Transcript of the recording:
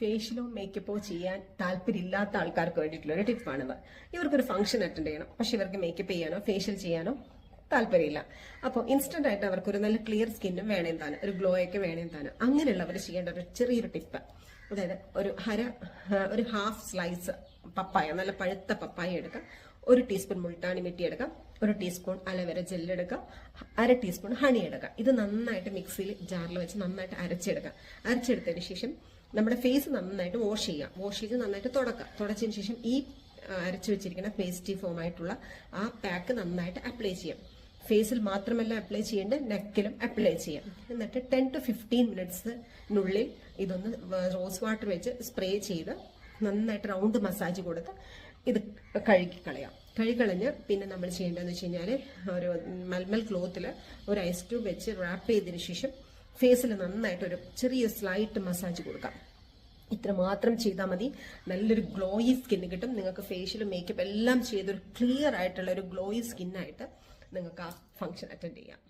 ഫേഷ്യലോ മേക്കപ്പോ ചെയ്യാൻ താല്പര്യമില്ലാത്ത ആൾക്കാർക്ക് വേണ്ടിയിട്ടുള്ള ഒരു ടിപ്പാണിത്. ഇവർക്കൊരു ഫംഗ്ഷൻ അറ്റൻഡ് ചെയ്യണം, പക്ഷെ ഇവർക്ക് മേക്കപ്പ് ചെയ്യാനോ ഫേഷ്യൽ ചെയ്യാനോ താല്പര്യമില്ല. അപ്പോൾ ഇൻസ്റ്റന്റ് ആയിട്ട് അവർക്ക് ഒരു നല്ല ക്ലിയർ സ്കിന്നും വേണേം താനും, ഒരു ഗ്ലോ ഒക്കെ വേണേം താനും, അങ്ങനെയുള്ളവർ ചെയ്യേണ്ട ഒരു ചെറിയൊരു ടിപ്പ്, അതായത് ഒരു ഹാഫ് സ്ലൈസ് പപ്പായ, നല്ല പഴുത്ത പപ്പായ എടുക്കാം, 1 ടീസ്പൂൺ മുൾട്ടാണി മിട്ടി എടുക്കാം, 1 ടീസ്പൂൺ അലവേര ജെല്ല് എടുക്കാം, 1/2 ടീസ്പൂൺ ഹണി എടുക്കാം. ഇത് നന്നായിട്ട് മിക്സിയിൽ ജാറിൽ വെച്ച് നന്നായിട്ട് അരച്ചെടുക്കാം. അരച്ചെടുത്തതിന് ശേഷം നമ്മുടെ ഫേസ് നന്നായിട്ട് വാഷ് ചെയ്യാം. വാഷ് ചെയ്ത് നന്നായിട്ട് തുടച്ചതിന് ശേഷം ഈ അരച്ചു വെച്ചിരിക്കുന്ന പേസ്റ്റി ഫോം ആയിട്ടുള്ള ആ പാക്ക് നന്നായിട്ട് അപ്ലൈ ചെയ്യാം. ഫേസിൽ മാത്രമല്ല അപ്ലൈ ചെയ്യേണ്ടത്, നെക്കിലും അപ്ലൈ ചെയ്യാം. എന്നിട്ട് 10 to 15 മിനിറ്റ്സിനുള്ളിൽ ഇതൊന്ന് റോസ് വാട്ടർ വെച്ച് സ്പ്രേ ചെയ്ത് നന്നായിട്ട് റൗണ്ട് മസാജ് കൊടുത്ത് ഇത് കഴുകിക്കളഞ്ഞ് പിന്നെ നമ്മൾ ചെയ്യേണ്ടതെന്ന് വെച്ച് കഴിഞ്ഞാൽ ഒരു മൽമൽ ക്ലോത്തിൽ ഒരു ഐസ് ട്യൂബ് വെച്ച് റാപ്പ് ചെയ്തതിന് ശേഷം ഫേസിൽ നന്നായിട്ട് ഒരു ചെറിയ സ്ലൈറ്റ് മസാജ് കൊടുക്കാം. ഇത്ര മാത്രം ചെയ്താൽ മതി. നല്ലൊരു ഗ്ലോയി സ്കിൻ കിട്ടും. നിങ്ങൾക്ക് ഫേഷ്യലും മേക്കപ്പ് എല്ലാം ചെയ്തൊരു ക്ലിയർ ആയിട്ടുള്ള ഒരു ഗ്ലോയി സ്കിന്നായിട്ട് നിങ്ങൾക്ക് ആ ഫംഗ്ഷൻ അറ്റൻഡ് ചെയ്യാം.